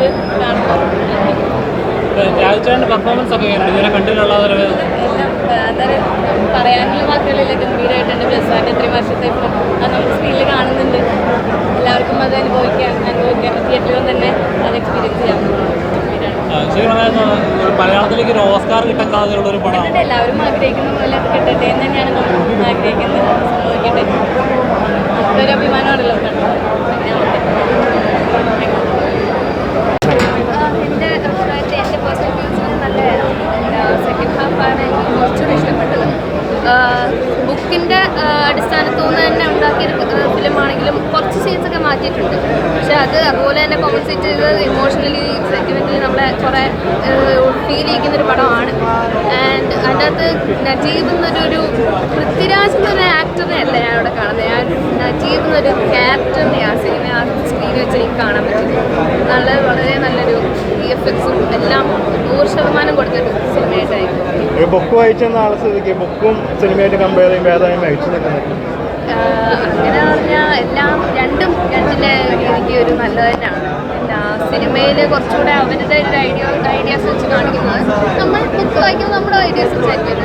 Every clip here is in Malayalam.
നമുക്ക് കാണുമ്പോൾ പെർഫോമൻസ് ഒക്കെ പറയാനുള്ള വാക്കുകളില്ല, ഗംഭീരമായിട്ടുണ്ട്. ബ്ലസ്സാൻ്റെ ഇത്രയും വർഷത്തെ നമുക്ക് സ്ക്രീനിൽ കാണുന്നുണ്ട്. എല്ലാവർക്കും അത് അനുഭവിക്കാൻ തിയേറ്ററിലും തന്നെ അത് എക്സ്പീരിയൻസ് ചെയ്യാം. മലയാളത്തിലേക്ക് ഒരു ഓസ്കാർ കിട്ടാൻ സാധ്യതയുള്ള ഒരു പടം എല്ലാവരും ആഗ്രഹിക്കുന്ന പോലെ അത് കിട്ടട്ടെ എന്ന് തന്നെയാണ് നമ്മൾ ആഗ്രഹിക്കുന്നത്. സംഭവിക്കട്ടെ, ഒരു അഭിമാനമാണല്ലോ. എൻ്റെ പേഴ്സണൽ വ്യൂസിന് നല്ല സെക്കൻഡ് ഹാഫാണ് എനിക്ക് കുറച്ചുകൂടി ഇഷ്ടപ്പെട്ടത്. ബുക്കിൻ്റെ അടിസ്ഥാനത്തിൽ നിന്ന് തന്നെ ഉണ്ടാക്കിയൊരു ഫിലിമാണെങ്കിലും കുറച്ച് സീൻസൊക്കെ മാറ്റിയിട്ടുണ്ട്. പക്ഷെ അത് അതുപോലെ തന്നെ കോമ്പൻസേറ്റ് ചെയ്ത് ഇമോഷണലി സെന്റിമെൻ്റലി നമ്മളെ കുറേ ഫീൽ ചെയ്യിക്കുന്നൊരു പടമാണ്. ആൻഡ് അതിൻ്റെ അകത്ത് നജീബ് എന്നൊരു പൃഥ്വിരാജ് എന്നൊരു ആക്ടറിനെ അല്ല ഞാൻ ഇവിടെ കാണുന്നത്. ഞാൻ നജീബ് എന്നൊരു ക്യാരക്ടറിനെ ആ സ്ക്രീനിൽ വെച്ച് എനിക്ക് കാണാൻ പറ്റും. വളരെ നല്ലൊരു VFXും എല്ലാം 100% കൊടുത്തൊരു സിനിമയായിട്ടായിരിക്കും. ബുക്ക് വായിച്ചെന്ന ആളെ സ്ഥിതിക്ക് ബുക്കും സിനിമയായിട്ട് കമ്പയർ ചെയ്യുമ്പോൾ ഏതായാലും വായിച്ചു നിൽക്കുന്നത് അങ്ങനെ പറഞ്ഞാൽ എല്ലാം രണ്ടിൻ്റെ രീതിക്ക് ഒരു നല്ലത് തന്നെയാണ്. സിനിമയിൽ കുറച്ചുകൂടെ അവരുടെ ഒരു ഐഡിയാസ് വെച്ച് കാണിക്കുന്നത്, നമ്മൾ ബുക്ക് വായിക്കുന്നത് നമ്മുടെ ഐഡിയാസ് വെച്ചായിരിക്കും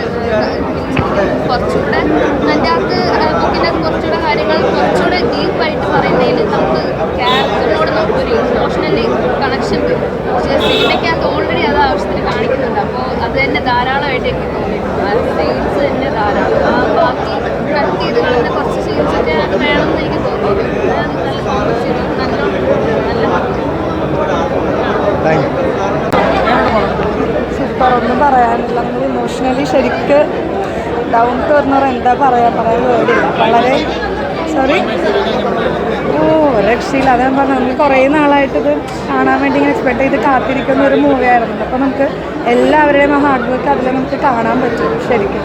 കുറച്ചുകൂടെ. അതിൻ്റെ അകത്ത് ബുക്കിൻ്റെ കുറച്ചുകൂടെ കാര്യങ്ങൾ കുറച്ചുകൂടെ ഡീപ്പായിട്ട് പറയുന്നതിൽ നമുക്ക് ക്യാരക്ടറിനോട് നമുക്കൊരു ഇമോഷണലി കണക്ഷൻ വരും. പക്ഷേ സിനിമയ്ക്കകത്ത് ഓൾറെഡി അത് ആവശ്യത്തിന് കാണിക്കുന്നുണ്ട്. അപ്പോൾ അത് തന്നെ ധാരാളമായിട്ട് എനിക്ക് തോന്നിയിട്ടുണ്ട്. ആ സീൻസ് തന്നെ ധാരാളം. ആ ബാക്കി കട്ട് ചെയ്ത് കളഞ്ഞ കുറച്ച് സീൻസൊക്കെ വേണമെന്ന് എനിക്ക് തോന്നിയിട്ടുണ്ട്. നല്ല കോൺസെപ്റ്റ് നല്ല സൂപ്പർ. ഒന്നും പറയാനില്ല. നമ്മൾ ഇമോഷണലി ശരിക്ക് ഡൗൺ ടു പറഞ്ഞാൽ എന്താ പറയാൻ വേണ്ടിയില്ല. വളരെ രക്ഷയില്ല. അതേ പറഞ്ഞാൽ നമ്മൾ കുറേ നാളായിട്ടിത് കാണാൻ വേണ്ടി ഇങ്ങനെ എക്സ്പെക്ട് ചെയ്ത് കാത്തിരിക്കുന്ന ഒരു മൂവിയായിരുന്നു. അപ്പോൾ നമുക്ക് എല്ലാവരുടെയും ആ ഹാർഡ് വർക്ക് അതിൽ നമുക്ക് കാണാൻ പറ്റും. ശരിക്കും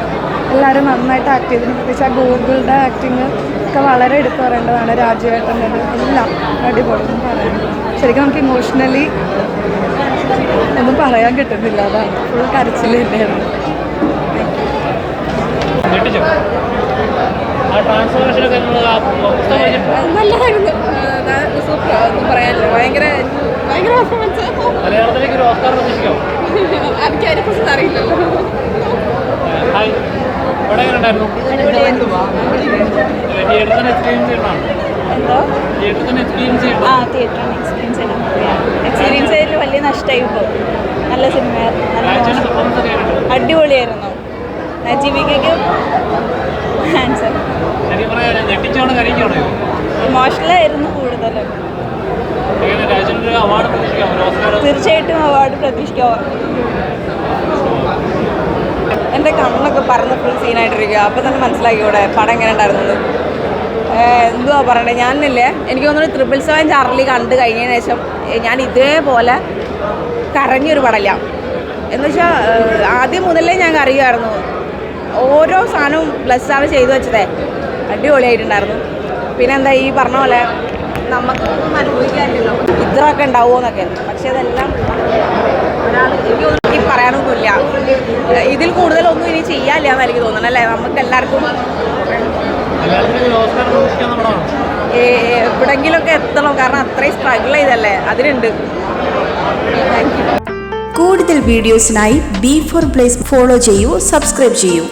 എല്ലാവരും നന്നായിട്ട് ആക്ട് ചെയ്തിട്ടുണ്ട്. പ്രത്യേകിച്ച് ആ ഗൂഗിളുടെ ആക്ടിങ് ഒക്കെ വളരെ എടുത്തു പറയേണ്ടതാണ്. രാജുവേട്ടൻ്റെ എല്ലാം അടിപൊളി ഒന്നും പറയാനില്ല. ശരിക്കും നമുക്ക് ഇമോഷണലി ഒന്നും പറയാൻ കിട്ടുന്നില്ല. അതാണ് ഫുൾ കരച്ചിൽ തന്നെയായിരുന്നു. നല്ലതായിരുന്നു. സൂപ്പർ. ഒന്നും പറയാനില്ല. ഭയങ്കര പെർഫോമൻസ്. മലയാളത്തിലേക്ക് ഒരു ഓസ്കാർ പ്രതീക്ഷിക്കാം. എനിക്ക് അതിനെക്കുറിച്ച് അറിയില്ലല്ലോ. എക്സ്പീരിയൻസ് ചെയ്തതിൽ വലിയ നഷ്ടമായി. ഇപ്പോൾ നല്ല സിനിമയായിരുന്നു. അടിപൊളിയായിരുന്നു. നജീബിക്കും ആൻസർ ഇമോഷണലായിരുന്നു കൂടുതലും. തീർച്ചയായിട്ടും അവാർഡ് പ്രതീക്ഷിക്കാം. എൻ്റെ കണ്ണൊക്കെ പറന്ന് ഫുൾ സീനായിട്ടിരിക്കുക. അപ്പോൾ തന്നെ മനസ്സിലാക്കിക്കൂടെ പടം എങ്ങനെ ഉണ്ടായിരുന്നത്. എന്തുവാ പറയണ്ടേ, ഞാനില്ലേ എനിക്ക് തോന്നുന്നു 777 ചാർലി കണ്ട് കഴിഞ്ഞതിന് ശേഷം ഞാൻ ഇതേപോലെ കരഞ്ഞൊരു പടമില്ല. എന്ന് വെച്ചാൽ ആദ്യം മുതലേ ഞാൻ കരയുമായിരുന്നു. ഓരോ സാധനവും ബ്ലസ്സാണ് ചെയ്തു വെച്ചതേ. അടിപൊളിയായിട്ടുണ്ടായിരുന്നു. പിന്നെ എന്താ ഈ പറഞ്ഞ പോലെ നമുക്കൊന്നും അനുഭവിക്കാനില്ലല്ലോ ഇത്രയൊക്കെ ഉണ്ടാവുമോ എന്നൊക്കെ. പക്ഷെ അതെല്ലാം എനിക്ക് പറയാനൊന്നുമില്ല. ഇതിൽ കൂടുതലൊന്നും ഇനി ചെയ്യാനില്ല എന്ന് എനിക്ക് തോന്നണം അല്ലേ. നമുക്ക് എല്ലാവർക്കും എവിടെങ്കിലുമൊക്കെ എത്തണം. കാരണം അത്രയും സ്ട്രഗിൾ ചെയ്തല്ലേ, അതിനുണ്ട്. കൂടുതൽ വീഡിയോസിനായി B4 Blaze ഫോളോ ചെയ്യൂ, സബ്സ്ക്രൈബ് ചെയ്യൂ.